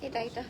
এটা এটা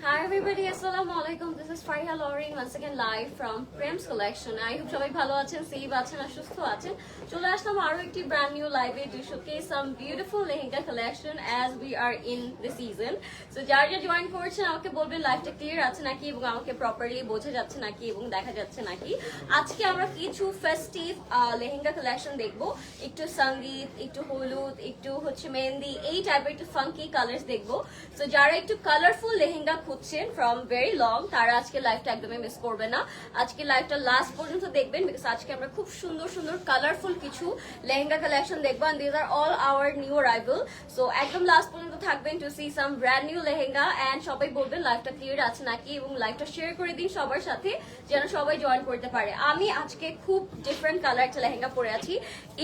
Hi everybody, Assalamualaikum. This is Fariha Loring once again live from Prem's collection. I hope সবাই ভালো আছেন, সেফ আছেন আর সুস্থ আছেন। চলে আসলাম আরো একটি brand new live to showcase some beautiful lehenga collection as we are in the season. So যারা জয়েন করছেন আমাকে বলবেন লাইভটা ক্লিয়ার আছে নাকি এবং আমাকে প্রপারলি বোঝা যাচ্ছে নাকি এবং দেখা যাচ্ছে নাকি। আজকে আমরা কিছু ফেস্টিভ লেহেঙ্গা কালেকশন দেখব, একটু সঙ্গীত, একটু হলুদ, একটু হচ্ছে মেহেন্দি, এই টাইপের একটু ফাঙ্কি কালার্স দেখব। সো যারা একটু কালারফুল লেহেঙ্গা খুঁজছেন ফ্রম ভেরি লং, তারা আজকে লাইভটা একদমই মিস করবে না। আজকে লাইভটা লাস্ট পর্যন্ত দেখবেন বিকজ আজকে আমরা খুব সুন্দর সুন্দর কালারফুল কিছু লেহেঙ্গা কালেকশন দেখবো and these are all our new arrival. So একদম লাস্ট পর্যন্ত থাকবেন to see some brand new lehenga and সবাই বলবেন লাইভটা ক্লিয়ার আছে নাকি এবং লাইভটা শেয়ার করে দিন সবার সাথে যেন সবাই জয়েন করতে পারে। আমি আজকে খুব ডিফারেন্ট কালার একটা লেহেঙ্গা পরে আছি,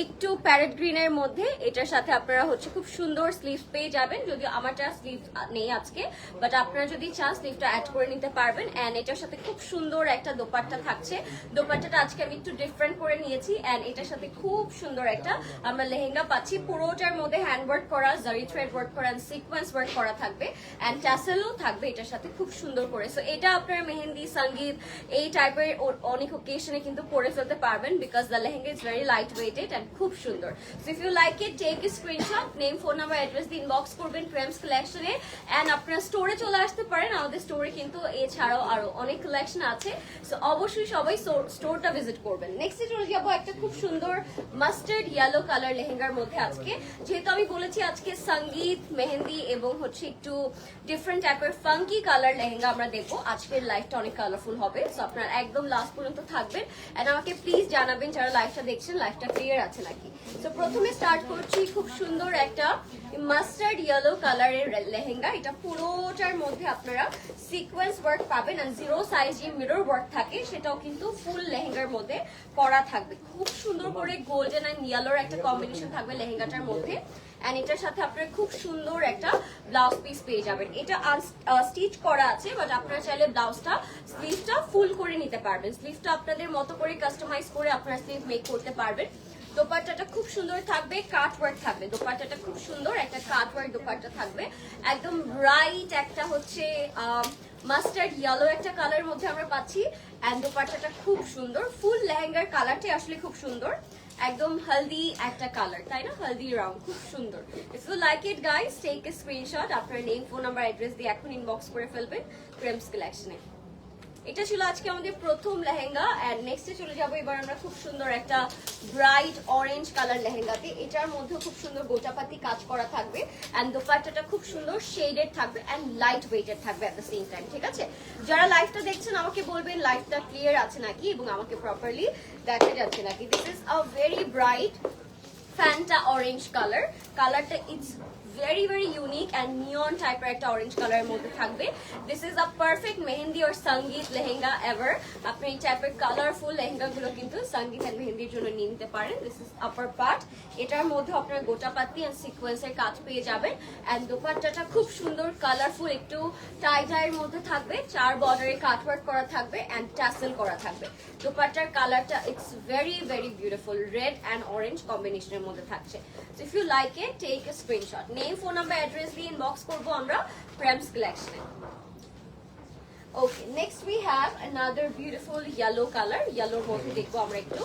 একটু প্যারেট গ্রিনের মধ্যে। এটার সাথে আপনারা হচ্ছে খুব সুন্দর স্লিভস পেয়ে যাবেন, যদিও আমারটা স্লিভ নেই আজকে, বাট আপনারা যদি চান স্লিভটা অ্যাড করে নিতে পারবেন। এন্ড এটার সাথে খুব সুন্দর একটা দোপাট্টা থাকছে। দোপাট্টাটা আজকে আমি একটু ডিফারেন্ট করে নিয়েছি এন্ড এটার সাথে খুব সুন্দর একটা আমরা লেহেঙ্গা পাচ্ছি। পুরোটার মধ্যে হ্যান্ড ওয়ার্ক করা, জারি থ্রেড ওয়ার্ক করা, সিকোয়েন্স ওয়ার্ক করা থাকবে এন্ড ট্যাসেলও থাকবে এটার সাথে খুব সুন্দর করে। সো এটা আপনারা মেহেন্দি, সঙ্গীত এই টাইপের অনেক ওকেশনে কিন্তু পরে ফেলতে পারবেন because the lehenga is very light weighted and খুব সুন্দর। So if you like it take a screenshot, name, phone number, address দিয়ে ইনবক্স করবেন প্রেমস কালেকশনে এন্ড আপনারা স্টোরে চলে আসতে পারেন। আমাদের স্টোরে কিন্তু এছাড়াও আরো অনেক কালেকশন আছে, সো অবশ্যই সবাই স্টোরটা ভিজিট করবেন। নেক্সটে চলে যাবো একটা খুব সুন্দর মাস্টার্ড ইয়েলো কালার লেহেঙ্গার মধ্যে। আজকে যেহেতু আমি বলেছি আজকে সঙ্গীত, মেহেন্দি এবং হচ্ছে একটু ডিফারেন্ট টাইপের ফাঙ্কি কালার লেহেঙ্গা আমরা দেখবো। আজকের লাইফটা অনেক কালারফুল হবে, সো আপনারা একদম লাস্ট পর্যন্ত থাকবেন এন্ড আমাকে প্লিজ জানাবেন যারা লাইভটা দেখছেন লাইভটা ক্লিয়ার আছে নাকি। সো প্রথমে স্টার্ট করছি খুব সুন্দর একটা মাস্টার্ড ইয়েলো কালারের লেহেঙ্গা। এটা পুরোটার মধ্যে আপনারা সিকোয়েন্স ওয়ার্ক পাবেন আর জিরো সাইজ যে মিরর ওয়ার্ক থাকে সেটাও কিন্তু ফুল লেহেঙ্গার মধ্যে করা থাকবে। খুব সুন্দর করে গোল্ডেন এন্ড ইয়েলোর একটা কম্বিনেশন থাকবে লেহেঙ্গাটার মধ্যে এন্ড এটার সাথে আপনারা খুব সুন্দর একটা ব্লাউজ পিস পেয়ে যাবেন। এটা স্টিচ করা আছে বাট আপনারা চাইলে ব্লাউজটা স্লিভটা ফুল করে নিতে পারবেন। স্লিভটা আপনাদের মতো করে কাস্টমাইজ করে আপনারা স্লিভ মেক করতে পারবেন। দোপাট্টাটা খুব সুন্দর থাকবে, কাট ওয়ার্ক থাকবে। দোপাট্টাটা খুব সুন্দর একটা কাট ওয়ার্ক দোপাট্টা থাকবে, একদম ব্রাইট একটা হচ্ছে মাস্টার্ড ইয়েলো একটা কালারের মধ্যে আমরা পাচ্ছি এন্ড দোপাট্টাটা খুব সুন্দর। ফুল লেহেঙ্গার কালারটি আসলে খুব সুন্দর, একদম হলদি একটা কালার, তাই না? হলদি রাউন্ড, খুব সুন্দর। If you like it guys take a screenshot, আপনার নেম, ফোন নাম্বার, অ্যাড্রেস দিয়ে এখন ইনবক্স করে ফেলবেন প্রেমস কালেকশনে। এটা ছিল আজকে আমাদের প্রথম লেহেঙ্গা এন্ড নেক্সটে চলে যাব এবার আমরা খুব সুন্দর একটা ব্রাইট অরেঞ্জ কালার লেহেঙ্গাতে। এটার মধ্যে খুব সুন্দর গোটাপাতি কাজ করা থাকবে এন্ড দোপাট্টাটা খুব সুন্দর শেডেড থাকবে এন্ড লাইট ওয়েটেড থাকবে এট দ্য সেম টাইম। ঠিক আছে, যারা লাইভটা দেখছেন আমাকে বলবেন লাইভটা ক্লিয়ার আছে নাকি এবং আমাকে প্রপারলি দেখা যাচ্ছে নাকি। This is a very bright Fanta orange colour. কালারটা it's very very unique and neon type একটা orange color এর মধ্যে থাকবে। this is a perfect mehndi or সঙ্গীত লেহেঙ্গা ever। আপনি এই টাইপের কালারফুল লেহেঙ্গা গুলো কিন্তু সঙ্গীত এন্ড মেহেন্দির জন্য নিয়ে নিতে পারেন। this is upper part, এটার মধ্যে আপনার গোটাপাতি এন্ড সিকোয়েন্সের কাজ পেয়ে যাবেন এন্ড দোপাট্টাটা খুব সুন্দর কালারফুল একটু টাই ডাইয়ের মধ্যে থাকবে, 4 বর্ডারে কাটওয়ার্ক করা থাকবে এন্ড টাসেল করা থাকবে। দোপাট্টার কালারটা it's very very beautiful, red and orange কম্বিনেশনের মধ্যে থাকছে। so if you like it take a screenshot, name phone number address দিয়ে ইনবক্স করব আমরা প্রেমস কালেকশনে। Okay, next we have another beautiful yellow colour. ইয়েলোর মধ্যে দেখবো আমরা একটু।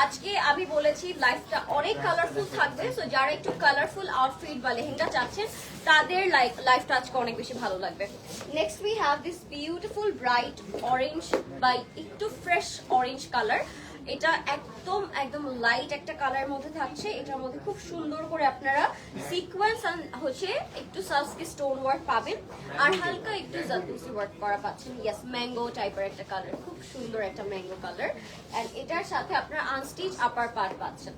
আজকে আমি বলেছি লাইফটা অনেক কালারফুল থাকবে, সো যারা একটু কালারফুল আউটফিট বা লেহেঙ্গা চাচ্ছেন তাদের লাইফটা আজকে অনেক বেশি ভালো লাগবে। Next we have this beautiful bright orange বা একটু ফ্রেশ অরেঞ্জ কালার। এটা একদম একদম লাইট একটা কালারের মধ্যে থাকছে। এটার মধ্যে খুব সুন্দর করে আপনারা সিকোয়েন্স হচ্ছে একটু সাসকি স্টোন ওয়ার্ক পাবেন আর হালকা একটু জাদুসি ওয়ার্ক করা পাচ্ছেন। ইয়েস, ম্যাঙ্গো টাইপের একটা কালার, খুব সুন্দর একটা ম্যাঙ্গো কালার এন্ড এটার সাথে আপনারা আনস্টিচ আপার পার্ট পাচ্ছেন।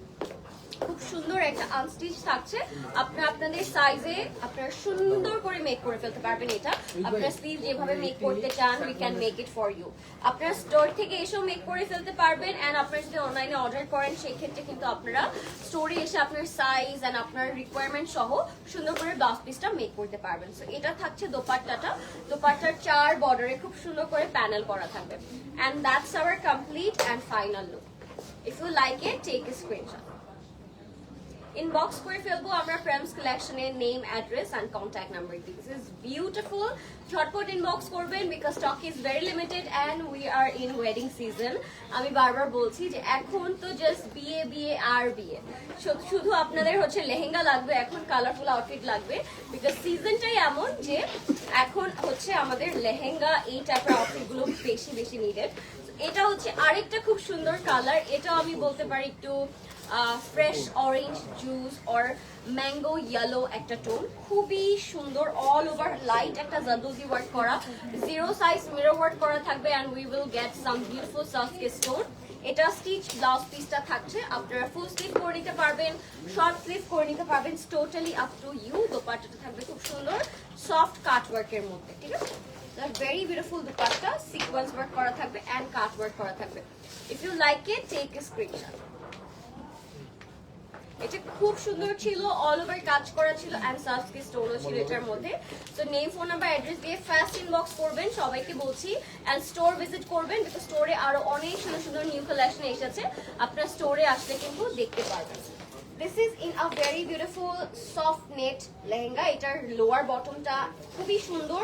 খুব সুন্দর একটা আনস্টিচ থাকছে। আপনারা আপনাদের সাইজে আপনারা সুন্দর করে মেক করে ফেলতে পারবেন। এটা আপনারা স্লিভ যেভাবে মেক করতে চান we can make it for you. আপনারা স্টোর থেকে এসেও মেক করে ফেলতে পারবেন এন্ড আপনারা যদি অনলাইনে অর্ডার করেন সেই ক্ষেত্রে কিন্তু আপনারা স্টোরে এসে আপনার সাইজ এন্ড আপনার রিকোয়ারমেন্ট সহ সুন্দর করে ব্লাউজ পিসটা মেক করতে পারবেন। সো এটা থাকছে দোপাট্টাটা। দোপাট্টার 4 বর্ডারে খুব সুন্দর করে প্যানেল করা থাকবে and that's our complete and final look. If you like it take a screenshot, inbox করে ফেলবো আমরা প্রেমস কালেকশনের name, address and contact number. This is beautiful. ঝটপট ইনবক্স করবেন because stock is very limited and we are in wedding season. আমি বারবার বলছি যে এখন তো জাস্ট বিয়ে বিয়ে আর বিয়ে, শুধু আপনাদের হচ্ছে লেহেঙ্গা লাগবে, এখন কালারফুল আউটফিট লাগবে বিকজ সিজনটাই এমন যে এখন হচ্ছে আমাদের লেহেঙ্গা এই টাইপের আউটফিট গুলো বেশি বেশি নিডেড। এটা হচ্ছে আরেকটা খুব সুন্দর কালার। এটাও আমি বলতে পারি একটু fresh orange juice or mango yellow একটা টোন, খুবই সুন্দর। অল ওভার লাইট একটা জাদুজি ওয়ার্ক করা, 0 সাইজ মিরর ওয়ার্ক করা থাকবে and we will get some beautiful soft stone. এটা স্টিচ ব্লাউজ পিসটা থাকছে। আপনারা ফুল স্লিভ করে নিতে পারবেন, শর্ট স্লিভ করে নিতে পারবেন, টোটালি আপ টু ইউ। দোপাট্টাটা থাকবে খুব সুন্দর সফট কাট ওয়ার্কের মধ্যে। ঠিক আছে, very beautiful dupatta, sequence work করা থাকবে এন্ড কাট ওয়ার্ক করা থাকবে। If you like it take a screenshot. এটা খুব সুন্দর ছিল, অল ওভার কাজ করা ছিল এন্ড সাসকি স্টোনও ছিল এটার মধ্যে। So name, phone number, address দিয়ে ফার্স্ট ইনবক্স করবেন সবাইকে বলছি এন্ড স্টোর ভিজিট করবেন বিকজ স্টোরে আরো অনেক সুন্দর সুন্দর নিউ কালেকশন এসেছে। আপনার স্টোরে আসলে কিন্তু দেখতে পারবেন। This is in a very beautiful soft net lehenga. এটার লোয়ার বটমটা খুবই সুন্দর,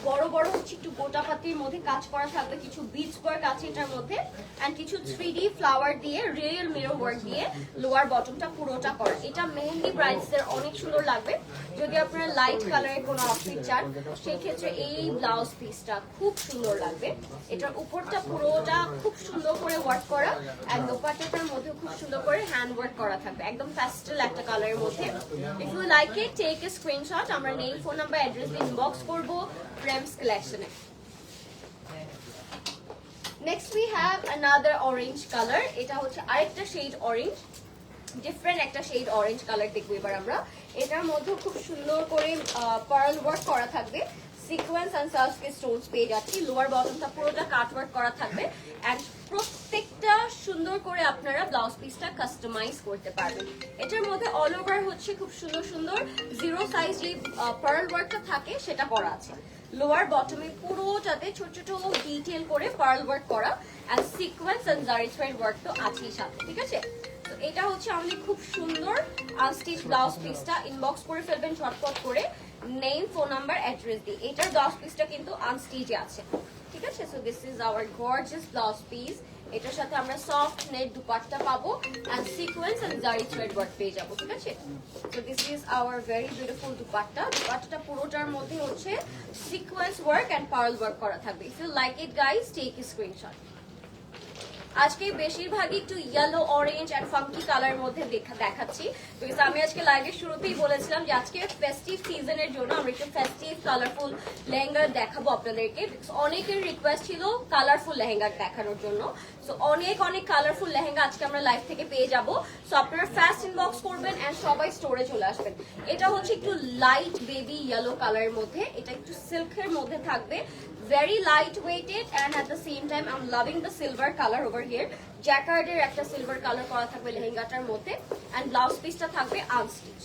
বড় বড় হচ্ছে একটু গোটাপাতির মধ্যে কাজ করা থাকবে, কিছু বিচ ওয়ার্ক আছে এটার মধ্যে এন্ড কিছু 3D ফ্লাওয়ার দিয়ে রিয়েল মিরর ওয়ার্ক দিয়ে লোয়ার বটমটা পুরোটা করা। এটা মেহেন্দি ব্রাইডসদের অনেক সুন্দর লাগবে। যদি আপনারা লাইট কালারের কোনো আউটফিট চান সেই ক্ষেত্রে এই ব্লাউজ পিসটা খুব সুন্দর লাগবে। এটার উপরটা পুরোটা খুব সুন্দর করে ওয়ার্ক করা এন্ড দোপাট্টাটার মধ্যে খুব সুন্দর করে হ্যান্ড ওয়ার্ক করা থাকবে, একদম প্যাস্টেল একটা কালারের মধ্যে। If you like it take a screenshot. আমরা নেম, ফোন নাম্বার, অ্যাড্রেস দিয়ে ইনবক্স করব প্রেমস কালেকশনে। Next we have another orange colour. এটা হচ্ছে আরেকটা শেড অরেঞ্জ, ডিফারেন্ট একটা শেড অরেঞ্জ কালার দেখবো এবার আমরা। এটার মধ্যে খুব সুন্দর করে পার্ল ওয়ার্ক করা থাকবে, সিকোয়েন্স এন্ড সাসকি স্টোনস পেয়ে যাচ্ছি। লোয়ার বটমটা পুরোটা কাট ওয়ার্ক করা থাকবে এন্ড প্রত্যেকটা সুন্দর করে আপনারা ব্লাউজ পিসটা কাস্টমাইজ করতে পারবেন। এটার মধ্যে অল ওভার হচ্ছে খুব সুন্দর সুন্দর 0 সাইজ যে পার্ল ওয়ার্কটা থাকে সেটা করা আছে। লোয়ার বটমে পুরোটাতে ছোট ছোট ডিটেইল করে পার্ল ওয়ার্ক করা and sequence and zari thread work তো আছেই সাথে। ঠিক আছে, তো এটা হচ্ছে আমাদের খুব সুন্দর আনস্টিচ ব্লাউজ পিসটা। ইনবক্স করে ফেলবেন ঝটপট করে নেম, ফোন নাম্বার, অ্যাড্রেস দিয়ে। এটার ব্লাউজ পিসটা কিন্তু আনস্টিচে আছে। ঠিক আছে, so this is our gorgeous blouse piece এটার সাথে আমরা সফট নেট দুপাট্টা পাবো and sequence and zari thread work পেয়ে যাবো, ঠিক আছে? So this is our very beautiful dupatta. দুপাট্টাটা পুরোটার মধ্যে হচ্ছে sequence work and pearl work করা থাকবে। If you like it guys, take a screenshot. আজকে বেশিরভাগই একটু yellow, orange and funky colour মধ্যে দেখাচ্ছি, বিকজ আমি আজকে লাইভের শুরুতেই বলেছিলাম যে আজকে ফেস্টিভ সিজনের জন্য আমরা একটু ফেস্টিভ কালারফুল লেহেঙ্গা দেখাবো আপনাদেরকে। অনেকের রিকোয়েস্ট ছিল কালারফুল লেহেঙ্গা দেখানোর জন্য, সো অনেক কালারফুল লেহেঙ্গা আজকে আমরা লাইভ থেকে পেয়ে যাবো। সো আপনারা ফাস্ট ইনবক্স করবেন এন্ড সবাই স্টোরে চলে আসবেন। এটা হচ্ছে একটু লাইট বেবি ইয়েলো কালারের মধ্যে, এটা একটু সিল্কের মধ্যে থাকবে, very lightweighted and at the same time I'm loving the silver color over here. জ্যাকার্ডের একটা সিলভার কালার করা থাকবে লেহেঙ্গাটার মধ্যে এন্ড ব্লাউজ পিসটা থাকবে আনস্টিচ।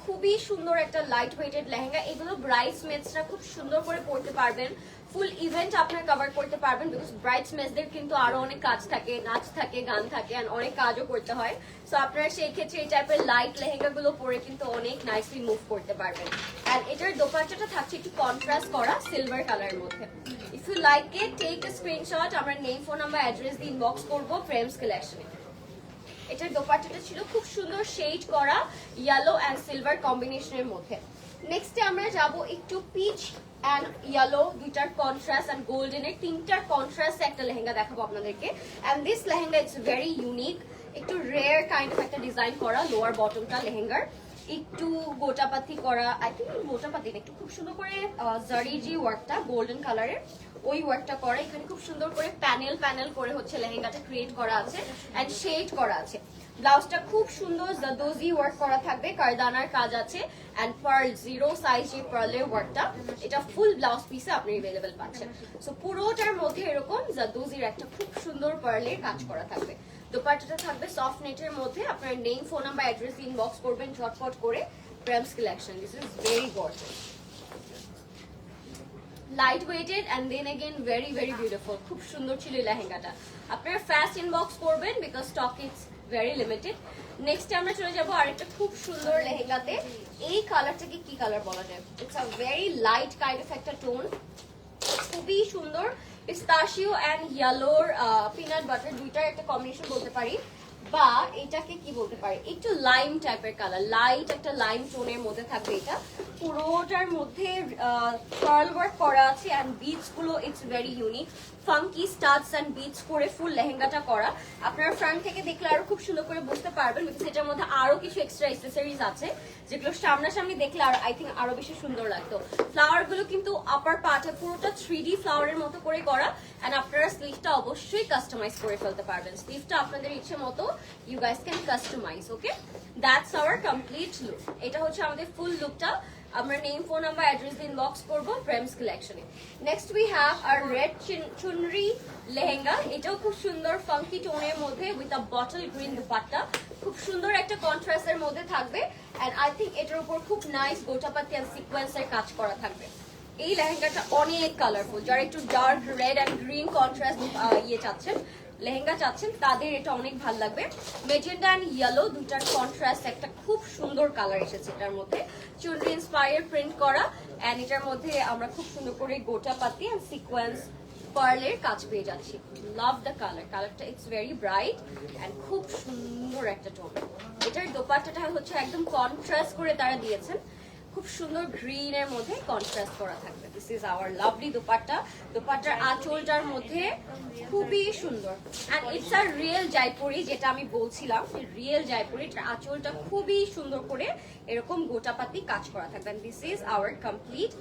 খুবই সুন্দর একটা লাইট ওয়েটেড লেহেঙ্গা। এগুলো ব্রাইডসমেডসরা খুব সুন্দর করে পরতে পারবেন, ফুল ইভেন্ট আপনারা কভার করতে পারবেন, বিকজ ব্রাইডসমেডসদের কিন্তু আরো অনেক কাজ থাকে, নাচ থাকে, গান থাকে এন্ড অনেক কাজও করতে হয়। সো আপনারা সেই ক্ষেত্রে এই টাইপের লাইট লেহেঙ্গা গুলো পরে কিন্তু অনেক নাইসলি মুভ করতে পারবেন। এন্ড এটার দোপাট্টাটা থাকছে একটু কন্ট্রাস্ট করা সিলভার কালারের মধ্যে। If you like it, take a screenshot. আমরা নেম, ফোন নাম্বার, অ্যাড্রেস দিয়ে ইনবক্স করবো প্রেমস কালেকশনে। এটার দোপাট্টাটা ছিল খুব সুন্দর শেড করা ইয়েলো এন্ড সিলভার কম্বিনেশনের মধ্যে। নেক্সটে আমরা যাব একটু পিচ এন্ড ইয়েলো দুইটার কন্ট্রাস্ট এন্ড গোল্ডেনের তিনটার কন্ট্রাস্ট একটা লেহেঙ্গা দেখাবো আপনাদেরকে। And this lehenga it's very unique, একটু রেয়ার কাইন্ড অফ একটা ডিজাইন করা লোয়ার বটমটা লেহেঙ্গার, একটু গোটাপাতি করা, আই থিঙ্ক গোটাপাতি একটু খুব সুন্দর করে জারি যে ওয়ার্কটা গোল্ডেন কালারের ওই ওয়ার্কটা করা, এখানে খুব সুন্দর করে প্যানেল করে হচ্ছে লেহেঙ্গাটা ক্রিয়েট করা আছে এন্ড শেড করা আছে। ব্লাউজটা খুব সুন্দর জাদোজি ওয়ার্ক করা থাকবে, কারদানার কাজ আছে এন্ড পার্ল জিরো সাইজ যে পার্লের ওয়ার্কটা, এটা ফুল ব্লাউজ পিসে আপনি अवेलेबल পাচ্ছেন। সো পুরোটার মধ্যে এরকম জাদোজির একটা খুব সুন্দর পার্লের কাজ করা থাকবে। দোপাট্টাটা থাকবে সফট নেটের মধ্যে। আপনার name, phone number, address inbox করবেন ঝটপট করে। Prem's collection, this is very gorgeous, light weighted and then again very beautiful. খুব সুন্দর ছিল এই লেহেঙ্গাটা। আপনারা ফাস্ট ইনবক্স করবেন because stock is very limited. Next আমরা চলে যাব আরেকটা খুব সুন্দর লেহেঙ্গাতে। এই কালারটাকে কি কালার বলা যায়? It's a very light kind of একটা টোন, খুবই সুন্দর। পিস্তাশিও এন্ড ইয়েলোর পিনাট বাটার দুইটার একটা কম্বিনেশন বলতে পারি, বা এটাকে কি বলতে পারি, একটু লাইম টাইপের কালার, লাইট একটা লাইম টোনের মধ্যে থাকবে। এটা পুরোটার মধ্যে পার্ল ওয়ার্ক করা আছে এন্ড বিটস গুলো it's very unique, funky studs and beads করে ফুল লেহেঙ্গাটা করা। আপনারা ফ্রন্ট থেকে দেখলে আরো খুব সুন্দর করে বুঝতে পারবেন, বিকজ এটার মধ্যে আরো কিছু এক্সট্রা অ্যাক্সেসরিজ আছে যেগুলো সামনাসামনি দেখলে আর আই থিঙ্ক আরো বেশি সুন্দর লাগতো। ফ্লাওয়ার গুলো কিন্তু আপার পার্টে পুরোটা 3D ফ্লাওয়ারের মতো করে করা এন্ড আপনারা স্লিভটা অবশ্যই কাস্টমাইজ করে ফেলতে পারবেন। স্লিভটা আপনাদের ইচ্ছে মতো you guys can customize, okay? That's our complete look. এটা হচ্ছে আমাদের ফুল লুকটা। আমরা name, phone number, address inbox করব প্রেমস কালেকশনে। নেক্সট উই হ্যাভ আর রেড চুনরি লেহেঙ্গা। এটাও খুব সুন্দর ফাঙ্কি টোনের মধ্যে with a bottle green dupatta, খুব সুন্দর একটা কন্ট্রাস্টের মধ্যে থাকবে এন্ড আই থিঙ্ক এটার উপর খুব নাইস গোটাপাতি এন্ড সিকোয়েন্সের কাজ করা থাকবে। এই লেহেঙ্গাটা অনেক কালারফুল, যারা একটু dark red and green contrast চাচ্ছেন, লেহেঙ্গা চাচ্ছেন, তাদের এটা অনেক ভালো লাগবে। মেজেন্ডা এন্ড ইয়েলো দুটার কন্ট্রাস্ট একটা খুব সুন্দর কালার এসেছে এটার মধ্যে, চুনরি ইন্সপায়ার প্রিন্ট করা এন্ড এটার মধ্যে আমরা খুব সুন্দর করে গোটাপাতি এন্ড সিকোয়েন্স পার্লের কাজ পেয়ে যাচ্ছি। লাভ দ্য কালার, কালারটা ইটস ভেরি ব্রাইট এন্ড খুব সুন্দর একটা টোন। এটার দোপাট্টাটা হচ্ছে একদম কন্ট্রাস্ট করে তারা দিয়েছেন, খুব সুন্দর গ্রিন এর মধ্যে কন্ট্রাস্ট করা থাকবে। This is our lovely dupatta. দোপাট্টার আঁচলটার মধ্যে খুবই সুন্দর and it's a real Jaipuri, যেটা আমি বলছিলাম রিয়েল জয়পুরি। এটার আঁচলটা খুবই সুন্দর করে এরকম গোটাপাতি কাজ করা থাকবে। This is our complete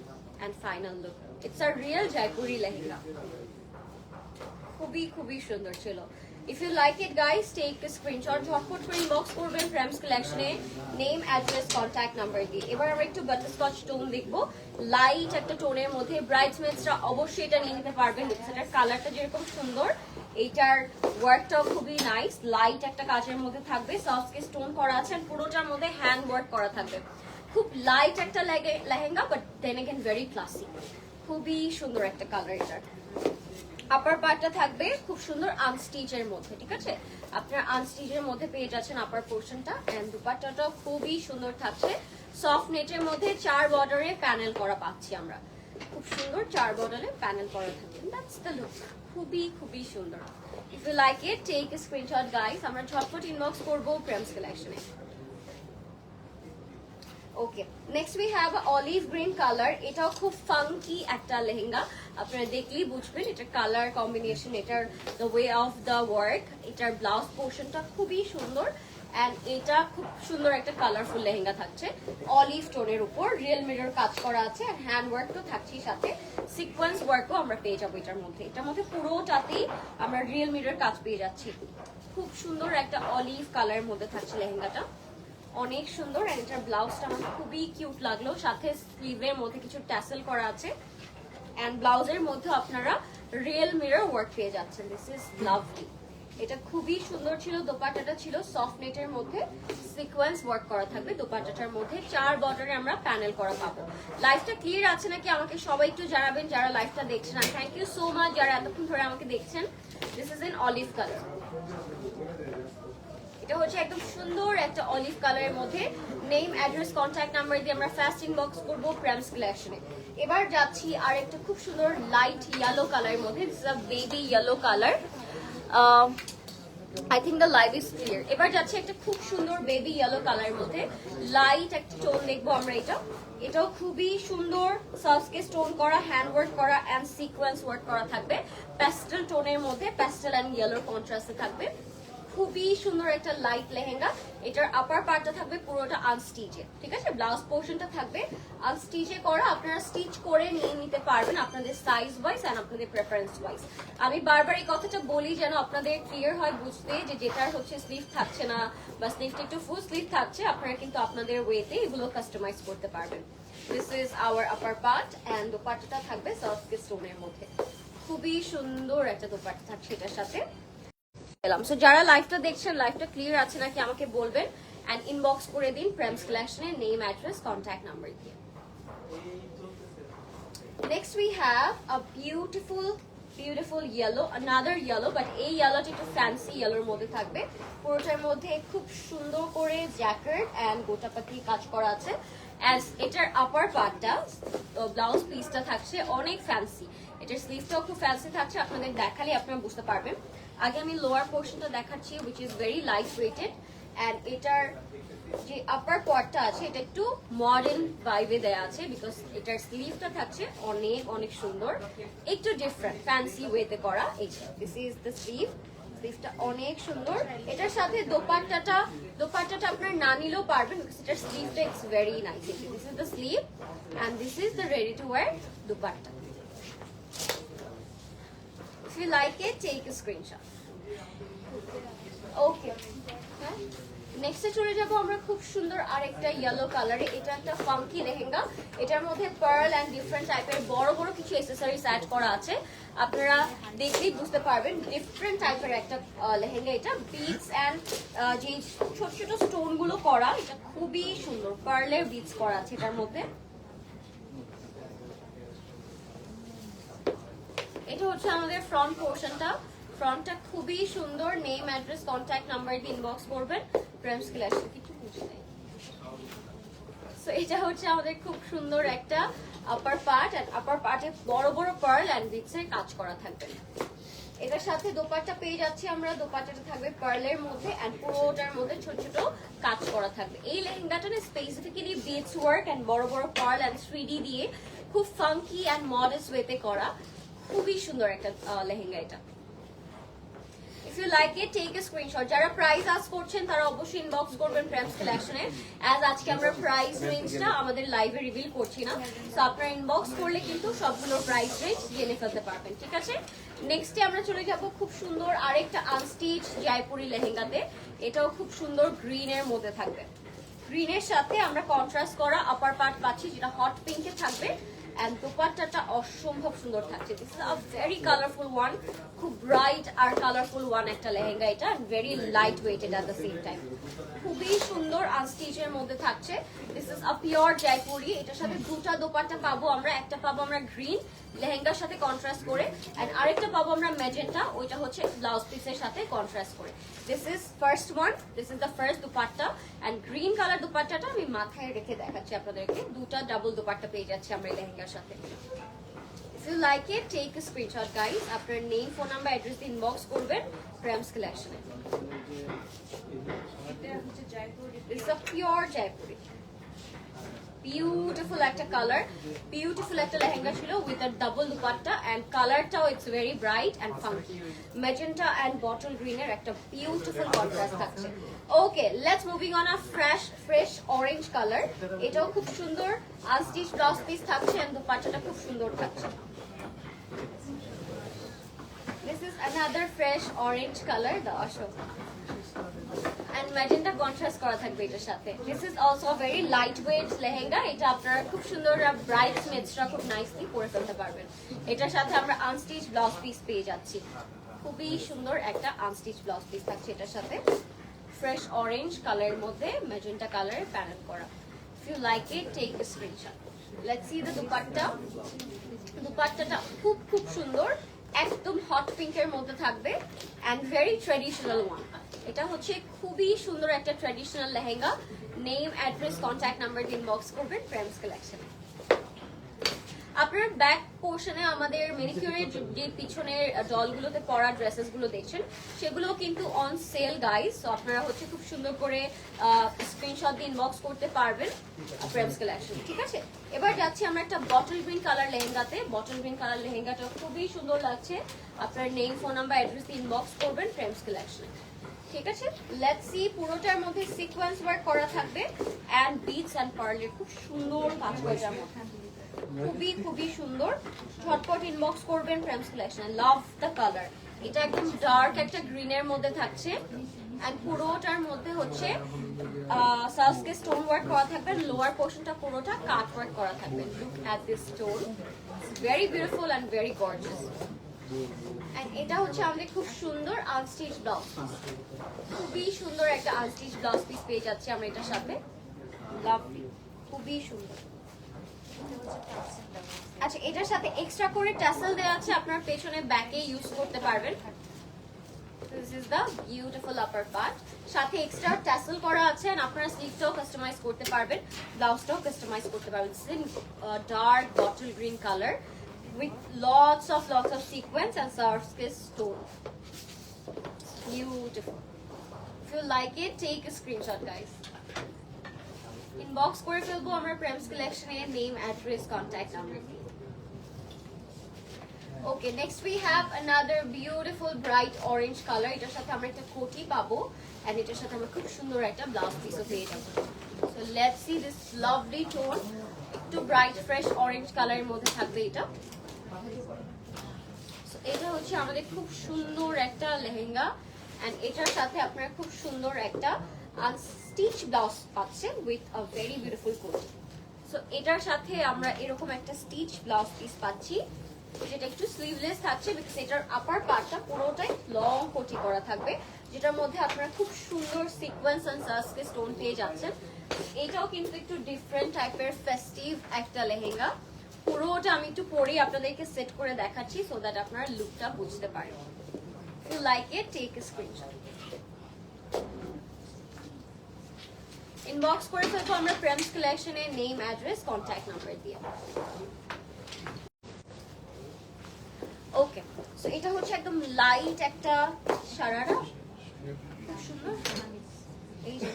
and final look. It's a real Jaipuri lehenga, খুবই সুন্দর ছিল। If you like it guys, take a screenshot, ঝটপট করে ইনবক্স করবেন প্রেমস কালেকশনে নেম, অ্যাড্রেস, কন্ট্যাক্ট নাম্বার দিয়ে। এবার আমরা একটু বাটারস্কচ টোন দেখবো, লাইট একটা টোনের মধ্যে। ব্রাইডসমেডসরা অবশ্যই এটা নিয়ে নিতে পারবেন, এটার কালারটা যেরকম সুন্দর, এইটার ওয়ার্কটাও খুবই নাইস, লাইট একটা কাজের মধ্যে থাকবে, সফট স্টোন করা আছে আর পুরোটার মধ্যে হ্যান্ড ওয়ার্ক করা থাকবে। খুব লাইট একটা lehenga but then again very classy, খুবই সুন্দর একটা কালার এটার। আপার পার্টটা থাকবে খুব সুন্দর আনস্টিচের মধ্যে, ঠিক আছে? আপনার আনস্টিচের মধ্যে পেয়ে যাচ্ছেন আপার পোর্শনটা এন্ড দুপাট্টাটাও খুবই সুন্দর থাকছে, সফট নেটের মধ্যে 4 বর্ডারে প্যানেল করা পাচ্ছি আমরা, খুব সুন্দর 4 বর্ডারে প্যানেল করা থাকবে। দ্যাটস দ্য লুক, খুবই সুন্দর। If you like it, take a screenshot guys. আমরা ঝটপট ইনবক্স করব প্রেমস কালেকশনে। Okay, next we have olive green colour. এটাও খুব ফাঙ্কি একটা লেহেঙ্গা, আপনারা দেখলেই বুঝবেন এটার কালার কম্বিনেশন, এটার the way of the work, এটার ব্লাউজ পোর্শনটা খুবই সুন্দর। অ্যান্ড এটা খুব সুন্দর একটা কালারফুল লেহেঙ্গা থাকছে অলিভ টোনের উপর, রিয়েল মিরর কাজ করা আছে। আর হ্যান্ড ওয়ার্ক তো থাকছেই, সাথে সিকোয়েন্স ওয়ার্কও আমরা পেয়ে যাবো এটার মধ্যে। এটার মধ্যে পুরোটাতেই আমরা রিয়েল মিরর কাজ পেয়ে যাচ্ছি। খুব সুন্দর একটা অলিভ কালারের মধ্যে থাকছে লেহেঙ্গাটা, অনেক সুন্দর। এন্ড এটার ব্লাউজটা আমার খুবই কিউট লাগলো, সাথে স্লিভের মধ্যে কিছু ট্যাসেল করা আছে। এন্ড ব্লাউজের মধ্যে আপনারা রিয়েল মিরর ওয়ার্ক পেয়ে যাচ্ছেন। This is lovely. এটা খুবই সুন্দর ছিল। দোপাট্টাটা ছিল সফট নেটের মধ্যে, সিকোয়েন্স ওয়ার্ক করা থাকবে দোপাট্টাটার মধ্যে। 4 বর্ডারে আমরা প্যানেল করা পাবো। লাইভটা ক্লিয়ার আছে নাকি আমাকে সবাই একটু জানাবেন যারা লাইভটা দেখছেন। আর থ্যাংক ইউ সো মাচ যারা এতক্ষণ ধরে আমাকে দেখছেন। This is in olive colour. এটা হচ্ছে একদম সুন্দর একটা অলিভ কালারের মধ্যে। নেম, অ্যাড্রেস, কন্ট্যাক্ট নাম্বার দিয়ে আমরা ফার্স্ট ইনবক্স করবো প্রেমস কালেকশনে। এবার যাচ্ছি আর একটা খুব সুন্দর লাইট ইয়েলো কালারের মধ্যে। This is a baby yellow colour. I think the live is clear. এবার যাচ্ছে একটা খুব সুন্দর বেবি ইয়েলো কালারের মধ্যে, লাইট একটা টোন দেখবো আমরা। এটাও খুবই সুন্দর, সার্ফকে স্টোন করা, হ্যান্ড ওয়ার্ক করা এন্ড সিকোয়েন্স ওয়ার্ক করা থাকবে। প্যাস্টেল টোনের মধ্যে, প্যাস্টেল এন্ড ইয়েলোর কন্ট্রাস্টে থাকবে। খুবই সুন্দর একটা লাইট লেহেঙ্গা। এটার আপার পার্টটা থাকবে পুরোটা আনস্টিচে, ঠিক আছে? ব্লাউজ পোর্শনটা থাকবে আনস্টিচে করা। আপনারা স্টিচ করে নিয়ে নিতে পারবেন আপনাদের সাইজ ওয়াইজ এন্ড আপনাদের প্রেফারেন্স ওয়াইজ। আমি বারবার এই কথাটা বলি যেন আপনাদের ক্লিয়ার হয় বুঝতে, যে যেটার হচ্ছে স্লিভ থাকছে না বা স্লিভটা একটু ফুল স্লিভ থাকছে, আপনারা কিন্তু আপনাদের ওয়েতে এগুলো কাস্টমাইজ করতে পারবেন। This is our upper part and দোপাট্টাটা থাকবে সফট স্টোনের মধ্যে। খুবই সুন্দর একটা দোপাট্টা থাকছে এটার সাথে। সো যারা লাইভটা দেখছেন, লাইভটা ক্লিয়ার আছে নাকি আমাকে বলবেন এন্ড ইনবক্স করে দিন প্রেমস কালেকশনে নেম, অ্যাড্রেস, কন্ট্যাক্ট নাম্বার দিয়ে। Next we have a beautiful yellow, another yellow, but এই ইয়েলোটা একটু ফ্যান্সি ইয়েলোর মধ্যে থাকবে। পুরোটার মধ্যে খুব সুন্দর করে জ্যাকেট এন্ড গোটাপাতি কাজ করা আছে। অ্যাজ এটার আপার পার্টটা, ব্লাউজ পিসটা থাকছে অনেক ফ্যান্সি। এটার স্লিভটাও খুব ফ্যান্সি থাকছে, আপনাদের দেখালে আপনারা বুঝতে পারবেন। আগে আমি লোয়ার পোর্শনটা দেখাচ্ছি, which is very light weighted. And এটার যে আপার পার্টটা আছে এটা একটু মডার্ন ভাইবে দেয়া আছে, বিকজ এটার স্লিভটা থাকছে অনেক সুন্দর, একটু ডিফারেন্ট ফ্যান্সি ওয়েতে করা। This is the sleeve. স্লিভটা অনেক সুন্দর। এটার সাথে দোপাট্টাটা আপনারা না নিলেও পারবেন, বিকজ এটার স্লিভটা it's very nice. This is the sleeve and this is the ready to wear dupatta. If you like it, take a screenshot. Okay. নেক্সটে চলে যাবো আমরা খুব সুন্দর আরেকটা ইয়েলো কালারে। এটা একটা ফাঙ্কি লেহেঙ্গা। এটার মধ্যে পার্ল এন্ড ডিফারেন্ট টাইপের বড় কিছু অ্যাকসেসরিজ অ্যাড করা আছে। আপনারা দেখলেই বুঝতে পারবেন ডিফারেন্ট টাইপের একটা লেহেঙ্গা। এটা বিডস এন্ড যে ছোট স্টোন গুলো করা, এটা খুবই সুন্দর। পার্লের বিডস করা আছে এটার মধ্যে। এটা হচ্ছে আমাদের ফ্রন্ট পোর্শনটা। ফ্রন্টটা খুবই সুন্দর। নেম, অ্যাড্রেস, কন্ট্যাক্ট নাম্বার দিয়ে ইনবক্স করবেন প্রেমস কালেকশন। কিছু বুঝতে, সো এটা হচ্ছে আমাদের খুব সুন্দর একটা আপার পার্ট। এন্ড আপার পার্টে বড় পার্ল এন্ড বিটসের কাজ করা থাকবে। এটার সাথে দোপাট্টা পেয়ে যাচ্ছি আমরা। দোপাট্টাটা থাকবে পার্লের মধ্যে এন্ড পুরোটার মধ্যে ছোট কাজ করা থাকবে। এই লেহেঙ্গাটা না স্পেসিফিক্যালি বিটস ওয়ার্ক এন্ড বড় পার্ল এন্ড 3D দিয়ে খুব ফাঙ্কি এন্ড মডার্ন ওয়েতে করা। খুবই সুন্দর একটা লেহেঙ্গা এটা। If you like it, take a screenshot. যারা প্রাইস আস্ক করছেন তারা অবশ্যই ইনবক্স করবেন প্রেমস কালেকশনে। অ্যাজ আজকে আমরা প্রাইস রেঞ্জটা আমাদের লাইভে রিভিল করছি না, সো আপনারা ইনবক্স করলে কিন্তু সবগুলোর প্রাইস রেঞ্জ জেনে ফেলতে পারবেন, ঠিক আছে? নেক্সটে আমরা চলে যাব খুব সুন্দর আরেকটা আনস্টিচ জয়পুরি লেহেঙ্গাতে। এটাও খুব সুন্দর গ্রিনের মধ্যে থাকবে। গ্রিনের সাথে আমরা কন্ট্রাস্ট করা আপার পার্ট পাচ্ছি, যেটা হট পিঙ্কে থাকবে। এন্ড দোপাট্টাটা অসম্ভব সুন্দর থাকছে। This is a very colourful one, খুব ব্রাইট আর কালারফুল ওয়ান একটা লেহেঙ্গা এটা। Very light weighted at the same time. খুবই সুন্দর আনস্টিচের মধ্যে থাকছে। This is a pure Jaipuri. এটার সাথে দুটা দোপাট্টা পাবো আমরা। একটা পাবো আমরা গ্রিন লেহেঙ্গার সাথে কন্ট্রাস্ট করে, এন্ড আরেকটা পাবো আমরা ম্যাজেন্টা, ওইটা হচ্ছে ব্লাউজ পিসের সাথে কন্ট্রাস্ট করে। This is first one, this is the first dupatta. And green colour দুপাট্টাটা আমি মাথায় রেখে দেখাচ্ছি আপনাদেরকে। দুটা ডাবল দুপাট্টা পেয়ে যাচ্ছি আমরা এই লেহেঙ্গার সাথে। If you like it, take a screenshot guys. আপনার name, phone number, address inbox করবেন প্রেমস কালেকশনে। This is a pure Jaipuri. Beautiful একটা কালার, বিউটিফুল একটা লেহেঙ্গা ছিল with a double dupatta and কালারটাও it's very bright and funky. Magenta and bottle গ্রিনের একটা beautiful contrast থাকছে। Okay, let's moving on a fresh orange colour. এটাও খুব সুন্দর আনস্টিচ ব্লাউজ পিস থাকছে এন্ড দুপাট্টাটা খুব সুন্দর থাকছে। This is another fresh orange color, the Ashok. And magenta contrast করা থাকবে এটার সাথে। This is also a very lightweight lehenga. এটা আপনারা খুব সুন্দর ব্রাইডসমেডসরা খুব নাইসলি পরে ফেলতে পারবেন। এটার সাথে আমরা আনস্টিচ ব্লাউজ পিস পেয়ে যাচ্ছি। খুবই সুন্দর একটা আনস্টিচ ব্লাউজ পিস থাকছে এটার সাথে। ফ্রেশ অরেঞ্জ কালারের মধ্যে ম্যাজেন্টা কালারের প্যানেল করা। If you like it, take a screenshot. Let's see the dupatta. দুপাট্টাটা খুব খুব সুন্দর, একদম হট পিঙ্কের মধ্যে থাকবে এন্ড ভেরি ট্রেডিশনাল ওয়ান। এটা হচ্ছে খুবই সুন্দর একটা traditional lehenga. Name, address, contact number inbox করবেন প্রেমস কালেকশনে। আপনার ব্যাক পোর্শনে আমাদের ম্যানিকিউরের যে পিছনের ডলগুলোতে পরা ড্রেসেস গুলো দেখছেন সেগুলো কিন্তু অন সেল গাইস। সো আপনারা হচ্ছে খুব সুন্দর করে স্ক্রিনশট দিয়ে ইনবক্স করতে পারবেন প্রেমস কালেকশন, ঠিক আছে? এবার যাচ্ছি আমরা একটা বটল গ্রিন কালার লেহেঙ্গাতে। বটল গ্রিন কালার লেহেঙ্গাটা খুবই সুন্দর লাগছে। আপনার name, phone number, address inbox করবেন প্রেমস কালেকশনে, ঠিক আছে? লেটস সি, পুরোটার মধ্যে সিকোয়েন্স ওয়ার্ক করা থাকবে এন্ড বিটস এন্ড পার্লের খুব সুন্দর কাজ করা যাবে, খুবই খুবই সুন্দর। ঝটপট ইনবক্স করবেন Prem's collection. Love the colour. এটা একদম ডার্ক একটা গ্রিনের মধ্যে থাকছে এন্ড পুরোটার মধ্যে হচ্ছে সাসকে স্টোন ওয়ার্ক করা থাকবে। লোয়ার পোর্শনটা পুরোটা কাট ওয়ার্ক করা থাকবে। Look at this stone, very beautiful and very gorgeous. And এটা হচ্ছে আমাদের খুব সুন্দর আনস্টিচ ব্লাউজ, খুবই সুন্দর একটা আনস্টিচ ব্লাউজ পিস পেয়ে যাচ্ছি আমরা এটার সাথে। লাভলি, খুবই সুন্দর। আচ্ছা, এটার সাথে এক্সট্রা করে টাসেল দেওয়া আছে, আপনার পেছনে ব্যাকে ইউজ করতে পারবেন। This is the beautiful upper part. সাথে এক্সট্রা টাসেল করা আছে এন্ড আপনারা স্লিভটাও কাস্টমাইজ করতে পারবেন, ব্লাউজটাও কাস্টমাইজ করতে পারবেন। This is dark bottle green colour with lots of sequins and Swarovski stone. Beautiful. If you like it, take a screenshot guys. Inbox করে ফেলবো আমরা প্রেমস কালেকশনে নেম, অ্যাড্রেস, কন্ট্যাক্ট নাম্বার দিয়ে। Okay, next we have another beautiful bright orange color. এটার সাথে আমরা একটা কোটি পাবো and এটার সাথে আমরা খুব সুন্দর একটা ব্লাউজ পিসও পেয়ে যাবো। So let's see this lovely tone. একটু ব্রাইট ফ্রেশ অরেঞ্জ কালারের মধ্যে থাকবে এটা। এটা হচ্ছে আমাদের খুব সুন্দর একটা লেহেঙ্গা এন্ড এটার সাথে আপনারা খুব সুন্দর একটা আনস্টিচ ব্লাউজ পাচ্ছেন with a very beautiful coat. So এটার সাথে আমরা এরকম একটা স্টিচ ব্লাউজ পিস পাচ্ছি যেটা একটু স্লিভলেস থাকছে বিকজ এটার আপার পার্টটা পুরোটাই লং কোটি করা থাকবে, যেটার মধ্যে আপনারা খুব সুন্দর সিকোয়েন্স এন্ড সাসকে স্টোন পেয়ে যাচ্ছেন। এটাও কিন্তু একটু ডিফারেন্ট টাইপের ফেস্টিভ একটা লেহেঙ্গা। পুরোটা আমি একটু পরেই আপনাদেরকে সেট করে দেখাচ্ছি সো দ্যাট আপনারা লুকটা বুঝতে পারেন। If you like it, take a screenshot. Inbox করে ফেলবো আমরা প্রেমস কালেকশনে নেম, অ্যাড্রেস, কন্ট্যাক্ট নাম্বার দিয়ে। ওকে, সো এটা হচ্ছে একদম লাইট একটা শারারা, খুব সুন্দর। এই যে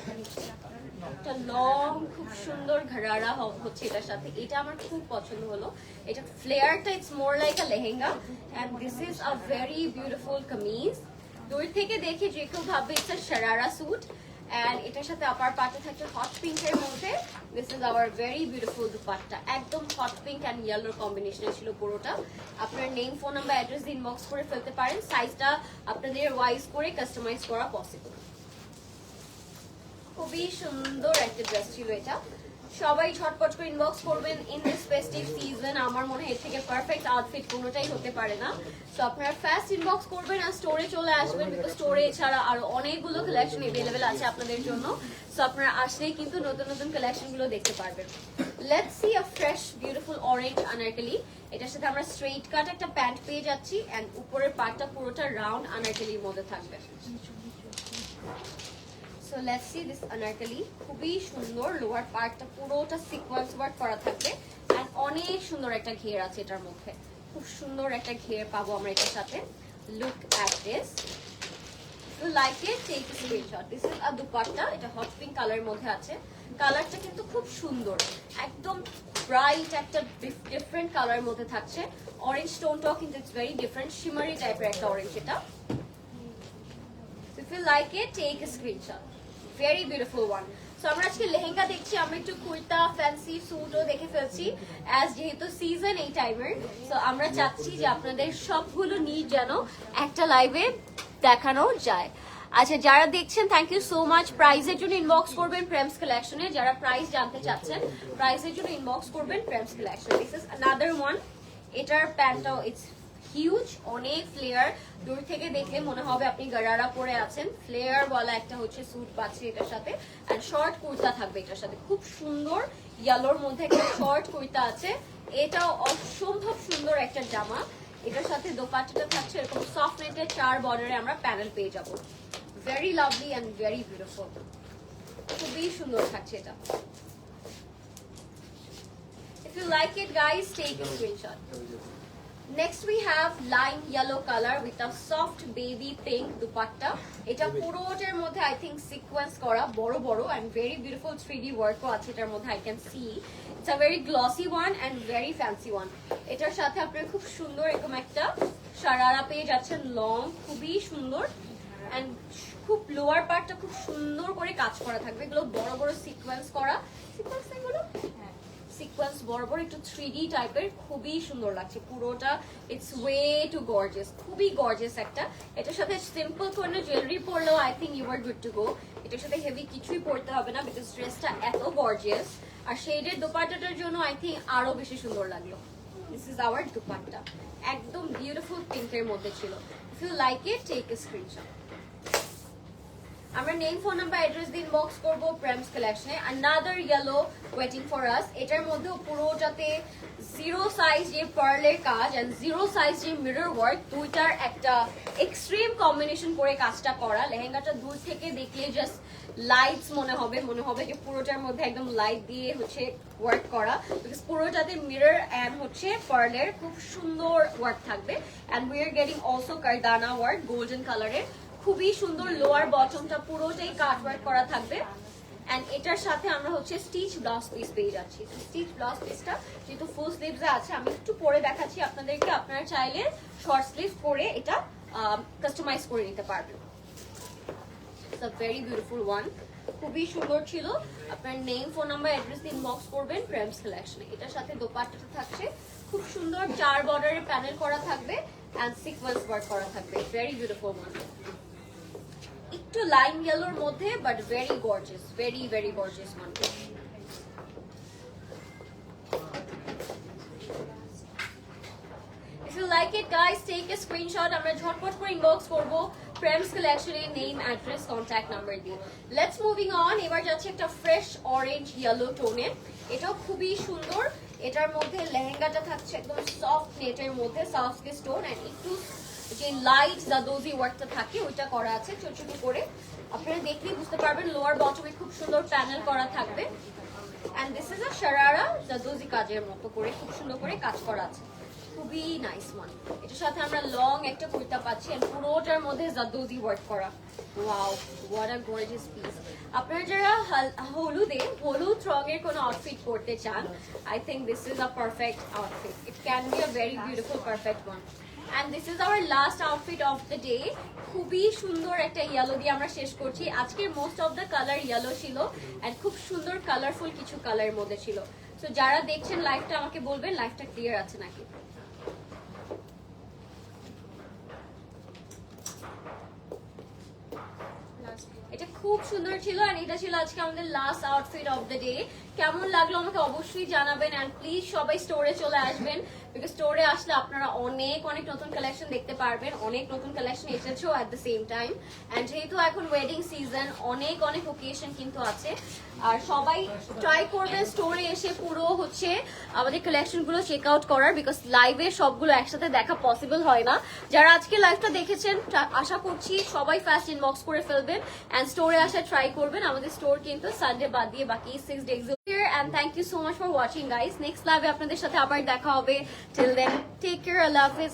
একটা লং খুব সুন্দর ঘরারা হচ্ছে এটার সাথে। এটা আমার খুব পছন্দ হলো। এটা ফ্লেয়ারটা it's more like a lehenga and this is a very beautiful kameez. দূর থেকে দেখে যে কেউ ভাববে it's a sharara suit and এটার সাথে আপার পার্টে থাকছে হট পিঙ্কের মধ্যে। This is our very beautiful dupatta, একদম হট পিঙ্ক এন্ড ইয়েলোর কম্বিনেশনে ছিল পুরোটা। আপনার name, phone number, address inbox করে ফেলতে পারেন। সাইজটা আপনাদের ওয়াইজ করে কাস্টমাইজ করা পসিবল। খুবই সুন্দর একটা ড্রেস ছিল এটা। সবাই ঝটপট করে ইনবক্স করবেন ইন দিস ফেস্টিভ সিজন। আমার মনে হয় এর থেকে পারফেক্ট আউটফিট কোনোটাই হতে পারে না। সো আপনারা ফার্স্ট ইনবক্স করবেন আর স্টোরে চলে আসবেন বিকজ স্টোরে এছাড়া আরো অনেকগুলো কালেকশন अवेलेबल আছে আপনাদের জন্য। সো আপনারা আসলেই কিন্তু নতুন নতুন কালেকশনগুলো দেখতে পারবেন। Let's see a fresh beautiful orange Anarkali. এটার সাথে আমরা স্ট্রেইট কাট একটা প্যান্ট পেয়ে যাচ্ছি এন্ড উপরের পার্টটা পুরোটা রাউন্ড আনারকলির মধ্যে থাকবে। So let's see this anarkali, খুবই সুন্দর। লোয়ার পার্টটা পুরোটা সিকোয়েন্স ওয়ার্ক করা থাকবে এন্ড অনেক সুন্দর একটা ঘের আছে এটার মধ্যে। খুব সুন্দর একটা ঘের পাবো আমরা এটার সাথে। Look at this, you like it take a screenshot. This is a dupatta, এটা হট পিঙ্ক কালারের মধ্যে আছে। কালারটা কিন্তু খুব সুন্দর, একদম ব্রাইট একটা ডিফারেন্ট কালারের মধ্যে থাকছে। অরেঞ্জ টোনটাও কিন্তু ইটস ভেরি ডিফারেন্ট, শিমারি টাইপের একটা অরেঞ্জ এটা। If you like it take a screenshot, very beautiful one. So আমরা আজকে লেহেঙ্গা দেখছি, আমরা একটু কুর্তা ফ্যান্সি স্যুটও দেখে ফেলছি অ্যাজ যেহেতু সিজন এই টাইমের। সো আমরা চাচ্ছি যে আপনাদের সবগুলো নিড যেন একটা লাইভে দেখানো যায়। আচ্ছা, যারা দেখছেন থ্যাংক ইউ সো মাচ। প্রাইসের জন্য ইনবক্স করবেন প্রেমস কালেকশনে, যারা প্রাইস জানতে চাচ্ছেন প্রাইসের জন্য ইনবক্স করবেন Prem's collection. This is another one. এটার প্যান্টটাও ইটস হিউজ, অনেক ফ্লেয়ার, দূর থেকে দেখলে মনে হবে আপনি গারারা পরে আছেন। ফ্লেয়ার ওয়ালা একটা হচ্ছে স্যুট পাচ্ছি এটার সাথে, এন্ড শর্ট কুর্তা থাকবে এটার সাথে। খুব সুন্দর ইয়েলোর মধ্যে একটা শর্ট কুর্তা আছে, এটাও অসম্ভব সুন্দর একটা জামা। এটার সাথে দোপাট্টাটা থাকছে এরকম সফট নেটের 4 বর্ডারে আমরা প্যানেল পেয়ে যাবো। Very lovely and very beautiful, খুবই সুন্দর থাকছে এটা। If you like it guys, take a screenshot. Next we have lime yellow color with a soft baby pink dupatta. এটা পুরোটার মধ্যে I think sequence করা বড় বড় and very beautiful 3D work ও আছে এটার মধ্যে, I can see. It's a very glossy one and very fancy one. এটার সাথে আপনারা খুব সুন্দর এরকম একটা শারারা পেয়ে যাচ্ছেন, লং, খুবই সুন্দর। and খুব লোয়ার পার্টটা খুব সুন্দর করে কাজ করা থাকবে, এগুলো বড় বড় সিকোয়েন্স করা, সিকোয়েন্স এগুলো সিকোয়েন্স বড় বড় একটু 3D টাইপের, খুবই সুন্দর লাগছে পুরোটা। ইটস ওয়ে টু গর্জিয়াস, খুবই গর্জিয়াস একটা। এটার সাথে সিম্পল কোনো জুয়েলারি পরলেও I think you are good to go. এটার সাথে হেভি কিছুই পরতে হবে না বিকজ ড্রেসটা এত গর্জিয়াস। আর শেডের দোপাট্টাটার জন্য আই থিঙ্ক আরো বেশি সুন্দর লাগলো। দিস ইজ আওয়ার দোপাট্টা, একদম বিউটিফুল পিঙ্কের মধ্যে ছিল। If you like it take a screenshot. আমরা নেম, ফোন নাম্বার, অ্যাড্রেস দিয়ে ইনবক্স করব প্রেমস কালেকশনে। Another yellow waiting for us. এটার মধ্যেও পুরোটাতে জিরো সাইজ যে পার্লের কাজ এন্ড জিরো সাইজ যে মিরর ওয়ার্ক, দুইটার একটা এক্সট্রিম কম্বিনেশন করে কাজটা করা। লেহেঙ্গাটা দূর থেকে দেখলে জাস্ট লাইটস মনে হবে যে পুরোটার মধ্যে একদম লাইট দিয়ে হচ্ছে ওয়ার্ক করা, বিকজ পুরোটাতে মিরর এন্ড হচ্ছে পার্লের খুব সুন্দর ওয়ার্ক থাকবে। And we are getting also kardana work golden কালারের, খুবই সুন্দর। লোয়ার বটমটা পুরোটাই কাট ওয়ার্ক করা থাকবে। এন্ড এটার সাথে আমরা হচ্ছে স্টিচ ব্লাউজ পিস পেয়ে যাচ্ছি। স্টিচ ব্লাউজ পিসটা যেহেতু ফুল স্লিভসে আছে, আমি একটু পরে দেখাচ্ছি আপনাদেরকে। আপনারা চাইলে শর্ট স্লিভ করে এটা কাস্টমাইজ করে নিতে পারবেন। It's a very beautiful one, খুবই সুন্দর ছিল। আপনার নেম, ফোন নাম্বার, অ্যাড্রেস দিয়ে ইনবক্স করবেন প্রেমস কালেকশনে। এটার সাথে দোপাট্টাটা থাকছে খুব সুন্দর 4 বর্ডারে প্যানেল করা থাকবে এন্ড সিকোয়েন্স ওয়ার্ক করা থাকবে। ভেরি বিউটিফুল ওয়ান, একটু লাইম ইয়েলোর মধ্যে but very gorgeous, very very gorgeous one. If you like it guys, take a screenshot. আমরা ঝটপট করে ইনবক্স করব প্রেমস কালেকশনের নেম, অ্যাড্রেস, কন্ট্যাক্ট নাম্বার দিয়ে। Let's moving on. এবার যাচ্ছে একটা ফ্রেশ অরেঞ্জ ইয়েলো টোনে, এটাও খুবই সুন্দর। এটার মধ্যে লেহেঙ্গাটা থাকছে একদম সফট নেটের মধ্যে, সফট স্টোন এন্ড একটু যে লাইট জাদোজি ওয়ার্কটা থাকে ওইটা করা আছে ছোট ছোট করে। আপনারা দেখলেই বুঝতে পারবেন লোয়ার বটমে খুব সুন্দর প্যানেল করা থাকবে। And this is a sharara zardozi কাজের মতো করে খুব সুন্দর করে কাজ করা আছে, খুবই নাইস ওয়ান। এটার সাথে আমরা লং একটা কুর্তা পাচ্ছি এন্ড পুরোটার মধ্যে জাদোজি ওয়ার্ক করা। Wow, what a gorgeous piece. আপনারা যারা হলুদ রঙের কোনো আউটফিট পরতে চান, I think this is a perfect outfit. It can be a very beautiful perfect one. And this is our last outfit of the day. খুবই সুন্দর একটা ইয়েলো দিয়ে আমরা শেষ করছি। আজকের most of the colour yellow ছিল এন্ড খুব সুন্দর কালারফুল কিছু কালারের মধ্যে ছিল। সো যারা দেখছেন লাইভটা আমাকে বলবেন লাইভটা ক্লিয়ার আছে নাকি। এটা খুব সুন্দর ছিল এন্ড এটা ছিল আজকে আমাদের last outfit of the day. কেমন লাগলো আমাকে অবশ্যই জানাবেন এন্ড প্লিজ সবাই স্টোরে চলে আসবেন, বিকজ স্টোরে আসলে আপনারা অনেক অনেক নতুন কালেকশন দেখতে পারবেন। অনেক নতুন কালেকশন এসেছেও at the same time. And যেহেতু এখন ওয়েডিং সিজন, অনেক অনেক ওকেশন কিন্তু আছে, আর সবাই ট্রাই করবেন স্টোরে এসে পুরো হচ্ছে আমাদের কালেকশন গুলো চেক আউট করার, বিকজ লাইভে সবগুলো একসাথে দেখা পসিবল হয় না। যারা আজকে লাইভটা দেখেছেন আশা করছি সবাই ফার্স্ট ইনবক্স করে ফেলবেন এন্ড স্টোরে স্টোরে আসা ট্রাই করবেন। আমাদের স্টোর কিন্তু সানডে বাদ দিয়ে বাকি 6 days here and thank you so much for watching guys. Next লাইভে আপনাদের সাথে আবার দেখা হবে। Till then, take care, Allah Hafiz.